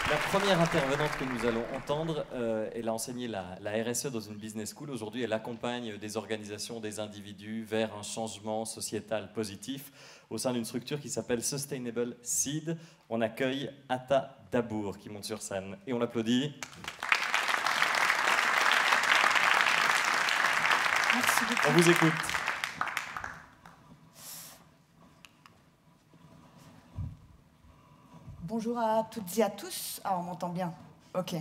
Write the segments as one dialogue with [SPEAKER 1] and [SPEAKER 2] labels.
[SPEAKER 1] La première intervenante que nous allons entendre, elle a enseigné la RSE dans une business school. Aujourd'hui, elle accompagne des organisations, des individus vers un changement sociétal positif au sein d'une structure qui s'appelle Sustainable Seed. On accueille Atta Dabour qui monte sur scène et on l'applaudit.
[SPEAKER 2] Merci beaucoup.
[SPEAKER 1] On vous écoute.
[SPEAKER 2] Bonjour à toutes et à tous. Ah, on m'entend bien. Ok.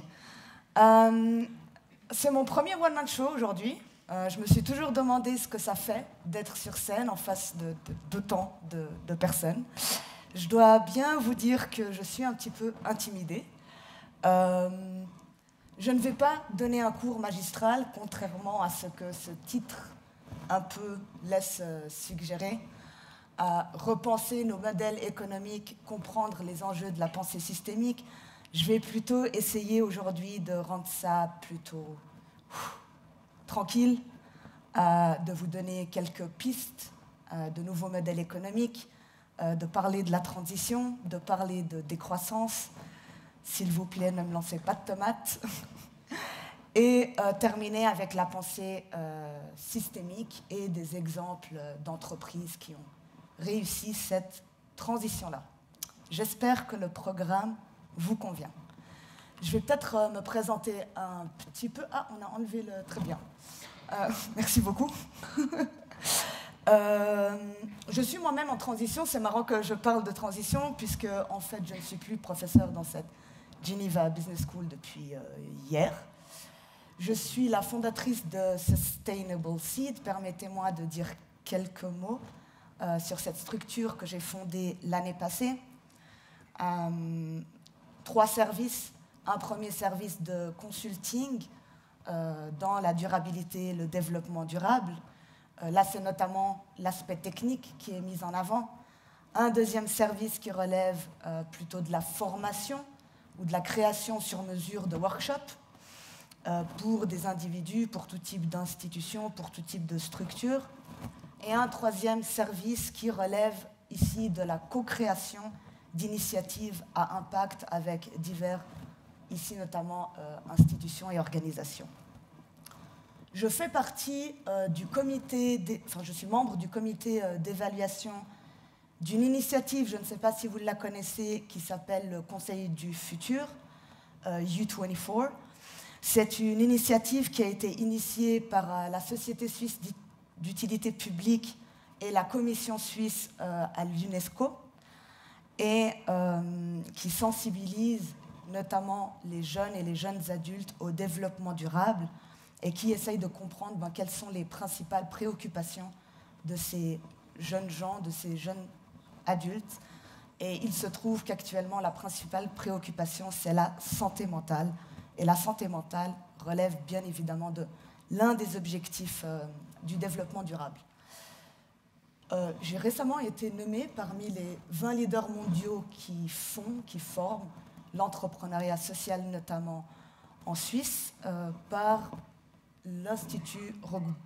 [SPEAKER 2] C'est mon premier one-man show aujourd'hui. Je me suis toujours demandé ce que ça fait d'être sur scène en face d'autant de personnes. Je dois bien vous dire que je suis un petit peu intimidée. Je ne vais pas donner un cours magistral, contrairement à ce que ce titre un peu laisse suggérer. À repenser nos modèles économiques, comprendre les enjeux de la pensée systémique. Je vais plutôt essayer aujourd'hui de rendre ça plutôt tranquille, de vous donner quelques pistes de nouveaux modèles économiques, de parler de la transition, de parler de décroissance. S'il vous plaît, ne me lancez pas de tomates. Et terminer avec la pensée systémique et des exemples d'entreprises qui ont réussi cette transition-là. J'espère que le programme vous convient. Je vais peut-être me présenter un petit peu. Ah, on a enlevé le... Très bien. Merci beaucoup. Je suis moi-même en transition. C'est marrant que je parle de transition, puisque, en fait, je ne suis plus professeure dans cette Geneva Business School depuis hier. Je suis la fondatrice de Sustainable Seed. Permettez-moi de dire quelques mots sur cette structure que j'ai fondée l'année passée. 3 services. Un premier service de consulting dans la durabilité et le développement durable. Là, c'est notamment l'aspect technique qui est mis en avant. Un deuxième service qui relève plutôt de la formation ou de la création sur mesure de workshops pour des individus, pour tout type d'institution, pour tout type de structure. Et un troisième service qui relève ici de la co-création d'initiatives à impact avec divers, ici notamment institutions et organisations. Je fais partie du comité, je suis membre du comité d'évaluation d'une initiative, je ne sais pas si vous la connaissez, qui s'appelle le Conseil du futur, U24. C'est une initiative qui a été initiée par la Société suisse d'utilité publique et la Commission suisse à l'UNESCO et qui sensibilise notamment les jeunes et les jeunes adultes au développement durable et qui essaye de comprendre quelles sont les principales préoccupations de ces jeunes gens, de ces jeunes adultes. Et il se trouve qu'actuellement, la principale préoccupation, c'est la santé mentale. Et la santé mentale relève bien évidemment de l'un des objectifs du développement durable. J'ai récemment été nommée parmi les 20 leaders mondiaux qui forment l'entrepreneuriat social, notamment en Suisse, par l'Institut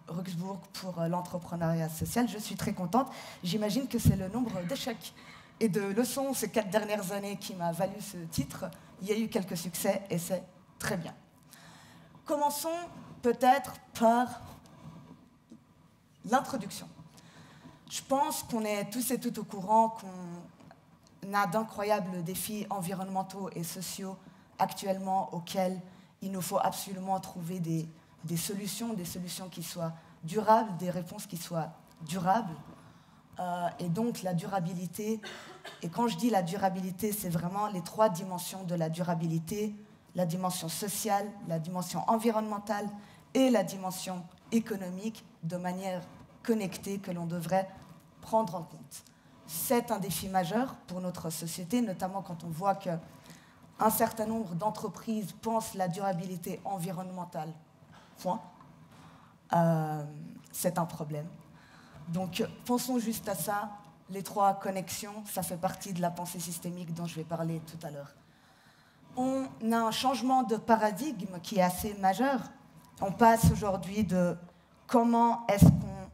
[SPEAKER 2] Roxburgh pour l'entrepreneuriat social. Je suis très contente. J'imagine que c'est le nombre d'échecs et de leçons ces 4 dernières années qui m'a valu ce titre. Il y a eu quelques succès et c'est très bien. Commençons peut-être par l'introduction. Je pense qu'on est tous et toutes au courant qu'on a d'incroyables défis environnementaux et sociaux actuellement auxquels il nous faut absolument trouver des solutions qui soient durables, des réponses qui soient durables. Et donc la durabilité, et quand je dis la durabilité, c'est vraiment les 3 dimensions de la durabilité, la dimension sociale, la dimension environnementale et la dimension économique de manière connectée que l'on devrait prendre en compte. C'est un défi majeur pour notre société, notamment quand on voit qu'un certain nombre d'entreprises pensent la durabilité environnementale. Point. C'est un problème. Donc, pensons juste à ça. Les 3 connexions, ça fait partie de la pensée systémique dont je vais parler tout à l'heure. On a un changement de paradigme qui est assez majeur. On passe aujourd'hui de comment est-ce qu'on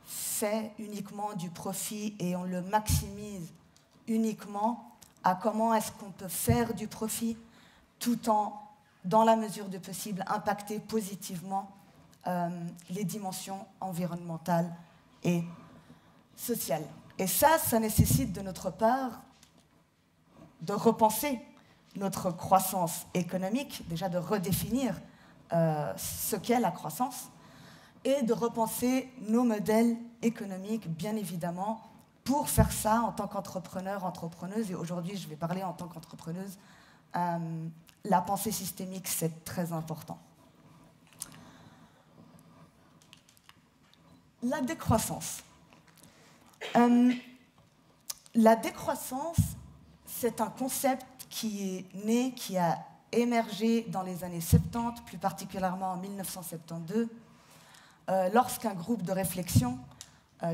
[SPEAKER 2] fait uniquement du profit et on le maximise uniquement à comment est-ce qu'on peut faire du profit tout en, dans la mesure du possible, impacter positivement les dimensions environnementales et sociales. Et ça nécessite de notre part de repenser notre croissance économique, déjà de redéfinir ce qu'est la croissance, et de repenser nos modèles économiques, bien évidemment. Pour faire ça, en tant qu'entrepreneur, entrepreneuse, et aujourd'hui je vais parler en tant qu'entrepreneuse, la pensée systémique, c'est très important. La décroissance. La décroissance, c'est un concept qui est né, qui a émergé dans les années 70, plus particulièrement en 1972, lorsqu'un groupe de réflexion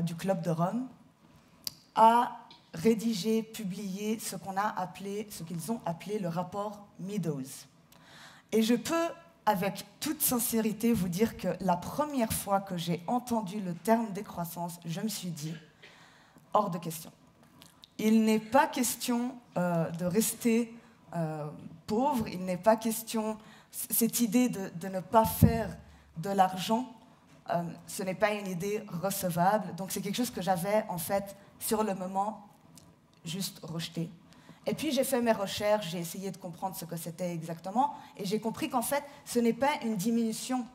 [SPEAKER 2] du Club de Rome a rédigé, publié ce qu'ils ont appelé le rapport Meadows. Et je peux, avec toute sincérité, vous dire que la première fois que j'ai entendu le terme décroissance, je me suis dit, hors de question. Il n'est pas question de rester pauvre, il n'est pas question, cette idée de ne pas faire de l'argent, ce n'est pas une idée recevable. Donc c'est quelque chose que j'avais en fait sur le moment juste rejeté. Et puis j'ai fait mes recherches, j'ai essayé de comprendre ce que c'était exactement, et j'ai compris qu'en fait ce n'est pas une diminution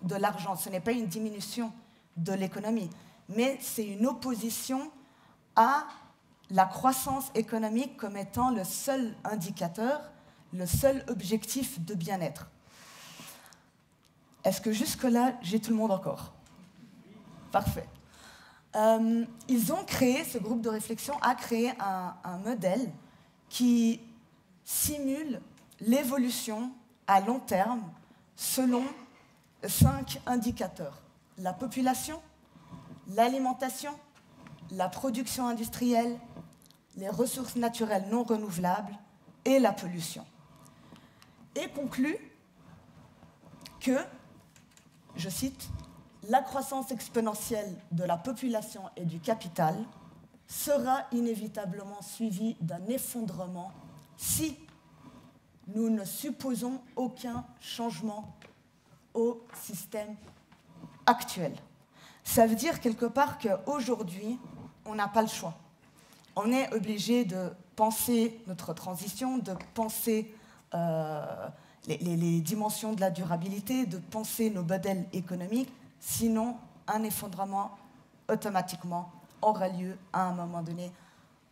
[SPEAKER 2] de l'argent, ce n'est pas une diminution de l'économie, mais c'est une opposition à la croissance économique comme étant le seul indicateur, le seul objectif de bien-être. Est-ce que jusque-là, j'ai tout le monde encore? Parfait. Ils ont créé, ce groupe de réflexion a créé un modèle qui simule l'évolution à long terme selon 5 indicateurs. La population, l'alimentation, la production industrielle, les ressources naturelles non renouvelables et la pollution. Et conclut que, je cite, la croissance exponentielle de la population et du capital sera inévitablement suivie d'un effondrement si nous ne supposons aucun changement au système actuel. Ça veut dire quelque part qu'aujourd'hui, on n'a pas le choix. On est obligé de penser notre transition, de penser les dimensions de la durabilité, de penser nos modèles économiques, sinon un effondrement automatiquement aura lieu à un moment donné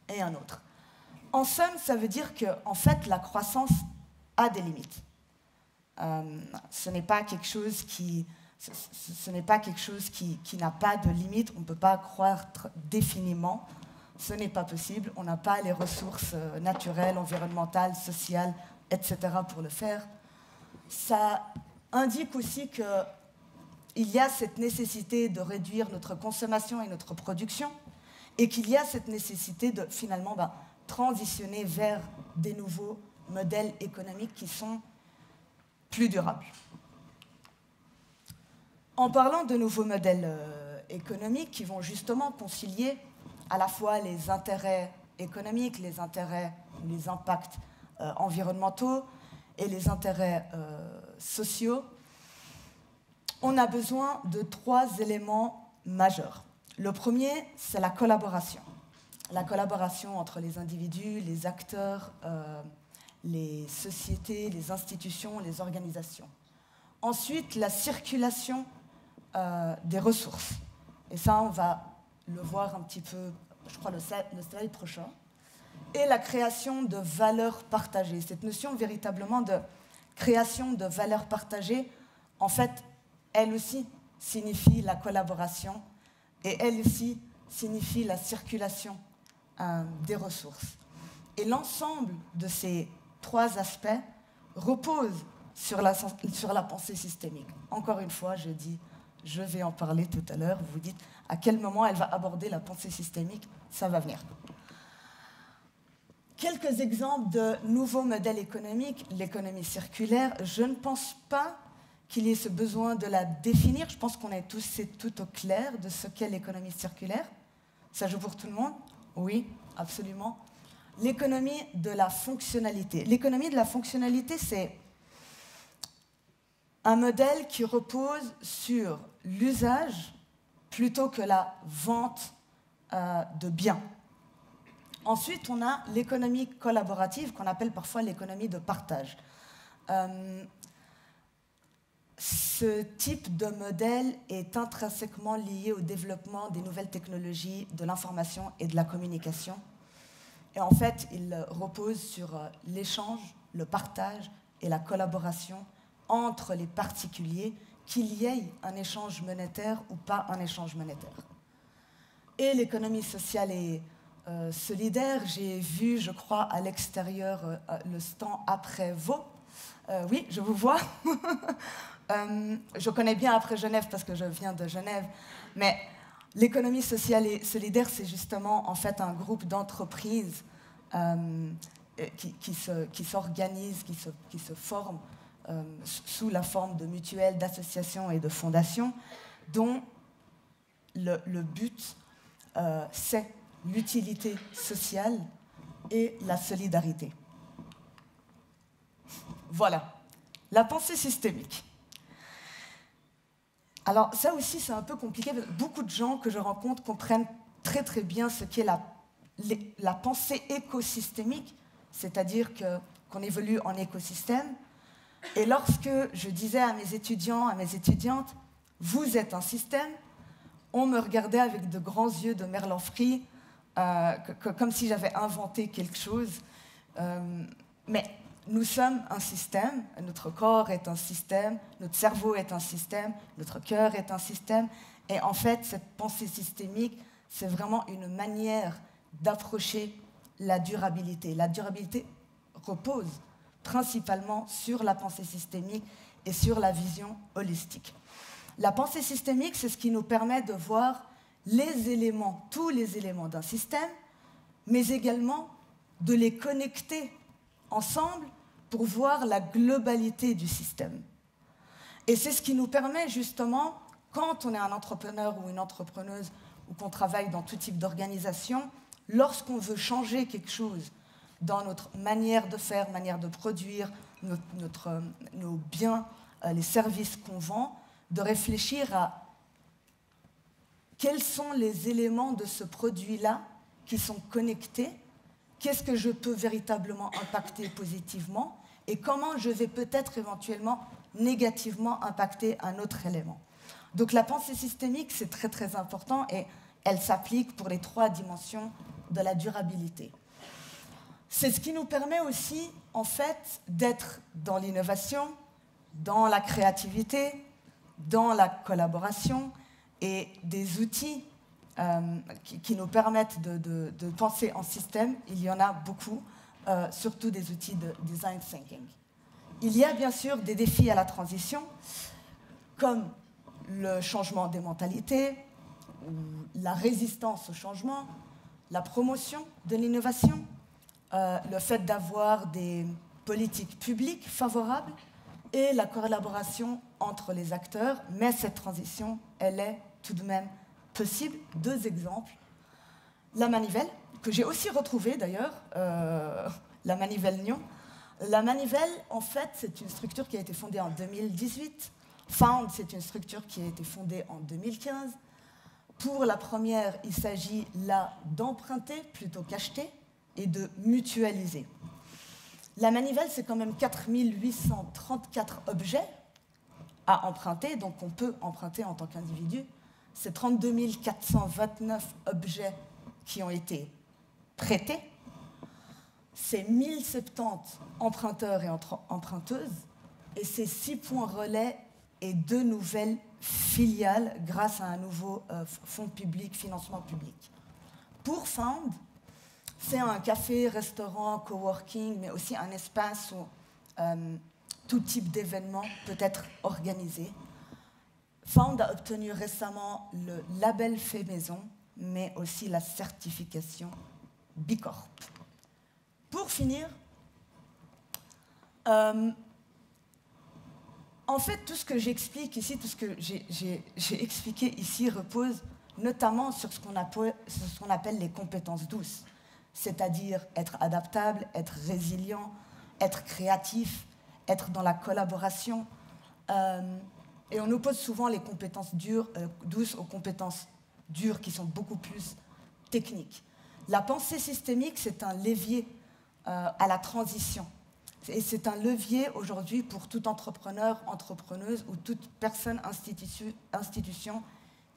[SPEAKER 2] et un autre. En somme, ça veut dire qu'en fait, la croissance a des limites. Ce n'est pas quelque chose qui n'a pas de limite, on ne peut pas croître définiment, ce n'est pas possible, on n'a pas les ressources naturelles, environnementales, sociales, etc. pour le faire. Ça indique aussi qu'il y a cette nécessité de réduire notre consommation et notre production, et qu'il y a cette nécessité de finalement transitionner vers des nouveaux modèles économiques qui sont plus durables. En parlant de nouveaux modèles économiques qui vont justement concilier à la fois les intérêts économiques, les impacts environnementaux et les intérêts sociaux, on a besoin de 3 éléments majeurs. Le premier, c'est la collaboration. La collaboration entre les individus, les acteurs, les sociétés, les institutions, les organisations. Ensuite, la circulation des ressources. Et ça, on va le voir un petit peu, je crois, le slide prochain. Et la création de valeurs partagées. Cette notion véritablement de création de valeurs partagées, en fait, elle aussi signifie la collaboration et elle aussi signifie la circulation des ressources. Et l'ensemble de ces 3 aspects repose sur la pensée systémique. Encore une fois, je dis, je vais en parler tout à l'heure, vous vous dites à quel moment elle va aborder la pensée systémique, ça va venir. Quelques exemples de nouveaux modèles économiques, l'économie circulaire, je ne pense pas qu'il y ait ce besoin de la définir, je pense qu'on est tous et toutes au clair de ce qu'est l'économie circulaire. Ça joue pour tout le monde? Oui, absolument. l'économie de la fonctionnalité. L'économie de la fonctionnalité, c'est un modèle qui repose sur l'usage plutôt que la vente de biens. Ensuite, on a l'économie collaborative qu'on appelle parfois l'économie de partage. Ce type de modèle est intrinsèquement lié au développement des nouvelles technologies, de l'information et de la communication. Et en fait, il repose sur l'échange, le partage et la collaboration entre les particuliers, qu'il y ait un échange monétaire ou pas un échange monétaire. Et l'économie sociale et solidaire, j'ai vu, je crois, à l'extérieur le stand après Vaux. Oui, je vous vois. Je connais bien après Genève parce que je viens de Genève, mais l'économie sociale et solidaire, c'est justement en fait un groupe d'entreprises qui s'organisent, qui se forment sous la forme de mutuelles, d'associations et de fondations, dont le but, c'est l'utilité sociale et la solidarité. Voilà, la pensée systémique. Alors ça aussi, c'est un peu compliqué. Beaucoup de gens que je rencontre comprennent très très bien ce qu'est la pensée écosystémique, c'est-à-dire qu'on évolue en écosystème. Et lorsque je disais à mes étudiants, à mes étudiantes, vous êtes un système, on me regardait avec de grands yeux de merlan-frit, comme si j'avais inventé quelque chose. Mais nous sommes un système, notre corps est un système, notre cerveau est un système, notre cœur est un système. Et en fait, cette pensée systémique, c'est vraiment une manière d'approcher la durabilité. La durabilité repose principalement sur la pensée systémique et sur la vision holistique. La pensée systémique, c'est ce qui nous permet de voir les éléments, tous les éléments d'un système, mais également de les connecter ensemble pour voir la globalité du système. Et c'est ce qui nous permet justement, quand on est un entrepreneur ou une entrepreneuse, ou qu'on travaille dans tout type d'organisation, lorsqu'on veut changer quelque chose dans notre manière de faire, manière de produire, nos biens, les services qu'on vend, de réfléchir à quels sont les éléments de ce produit-là qui sont connectés, qu'est-ce que je peux véritablement impacter positivement et comment je vais peut-être éventuellement négativement impacter un autre élément. Donc la pensée systémique, c'est très très important et elle s'applique pour les 3 dimensions de la durabilité. C'est ce qui nous permet aussi, en fait, d'être dans l'innovation, dans la créativité, dans la collaboration et des outils qui nous permettent de penser en système. Il y en a beaucoup, surtout des outils de design thinking. Il y a bien sûr des défis à la transition, comme le changement des mentalités, la résistance au changement, la promotion de l'innovation, le fait d'avoir des politiques publiques favorables et la collaboration entre les acteurs. Mais cette transition, elle est tout de même possible. 2 exemples. La manivelle, que j'ai aussi retrouvée d'ailleurs, la manivelle Nyon. La manivelle, en fait, c'est une structure qui a été fondée en 2018. Found, c'est une structure qui a été fondée en 2015. Pour la première, il s'agit là d'emprunter plutôt qu'acheter et de mutualiser. La manivelle, c'est quand même 4834 objets à emprunter, donc on peut emprunter en tant qu'individu. C'est 32 429 objets qui ont été prêtés. C'est 1070 emprunteurs et emprunteuses. Et c'est 6 points relais et 2 nouvelles filiales grâce à un nouveau fonds public, financement public. Pour Found, c'est un café, restaurant, coworking, mais aussi un espace où tout type d'événement peut être organisé. Found a obtenu récemment le label fait maison, mais aussi la certification B Corp. Pour finir, en fait, tout ce que j'explique ici, tout ce que j'ai expliqué ici repose notamment sur ce qu'on appelle les compétences douces. c'est-à-dire être adaptable, être résilient, être créatif, être dans la collaboration. Et on oppose souvent les compétences douces aux compétences dures qui sont beaucoup plus techniques. La pensée systémique, c'est un levier à la transition. Et c'est un levier aujourd'hui pour tout entrepreneur, entrepreneuse ou toute personne, institution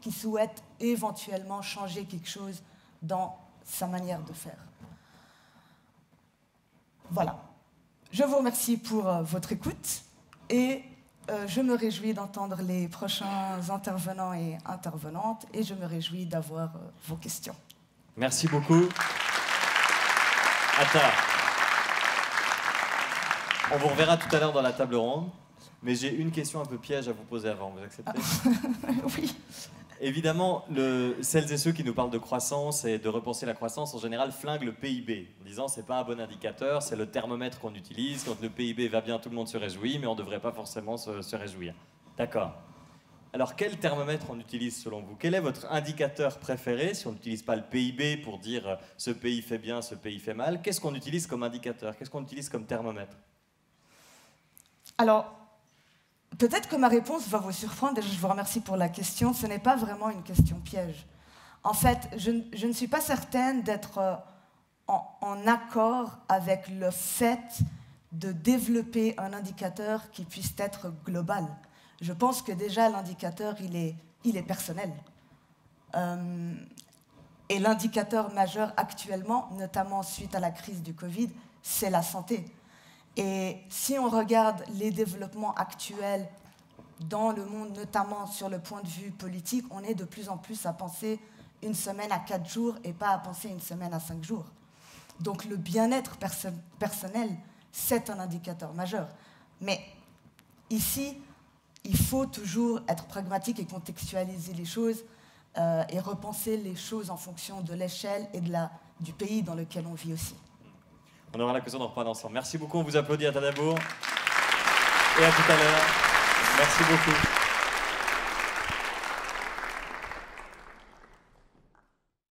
[SPEAKER 2] qui souhaite éventuellement changer quelque chose dans sa manière de faire. Voilà. Je vous remercie pour votre écoute et je me réjouis d'entendre les prochains intervenants et intervenantes et je me réjouis d'avoir vos questions.
[SPEAKER 1] Merci beaucoup. Atta. On vous reverra tout à l'heure dans la table ronde, mais j'ai une question un peu piège à vous poser avant, vous acceptez?
[SPEAKER 2] Oui.
[SPEAKER 1] Évidemment, celles et ceux qui nous parlent de croissance et de repenser la croissance, en général, flinguent le PIB, en disant c'est pas un bon indicateur, c'est le thermomètre qu'on utilise, quand le PIB va bien, tout le monde se réjouit, mais on ne devrait pas forcément se réjouir. D'accord. Alors, quel thermomètre on utilise selon vous? Quel est votre indicateur préféré, si on n'utilise pas le PIB pour dire ce pays fait bien, ce pays fait mal? Qu'est-ce qu'on utilise comme indicateur? Qu'est-ce qu'on utilise comme thermomètre?
[SPEAKER 2] Alors, peut-être que ma réponse va vous surprendre et je vous remercie pour la question. Ce n'est pas vraiment une question piège. En fait, je ne suis pas certaine d'être en accord avec le fait de développer un indicateur qui puisse être global. Je pense que déjà l'indicateur, il est personnel. Et l'indicateur majeur actuellement, notamment suite à la crise du Covid, c'est la santé. Et si on regarde les développements actuels dans le monde, notamment sur le point de vue politique, on est de plus en plus à penser une semaine à 4 jours et pas à penser une semaine à 5 jours. Donc le bien-être personnel, c'est un indicateur majeur. Mais ici, il faut toujours être pragmatique et contextualiser les choses et repenser les choses en fonction de l'échelle et du pays dans lequel on vit aussi.
[SPEAKER 1] On aura l'occasion d'en reprendre ensemble. Merci beaucoup, on vous applaudit à Tadebourg. Et à tout à l'heure. Merci beaucoup.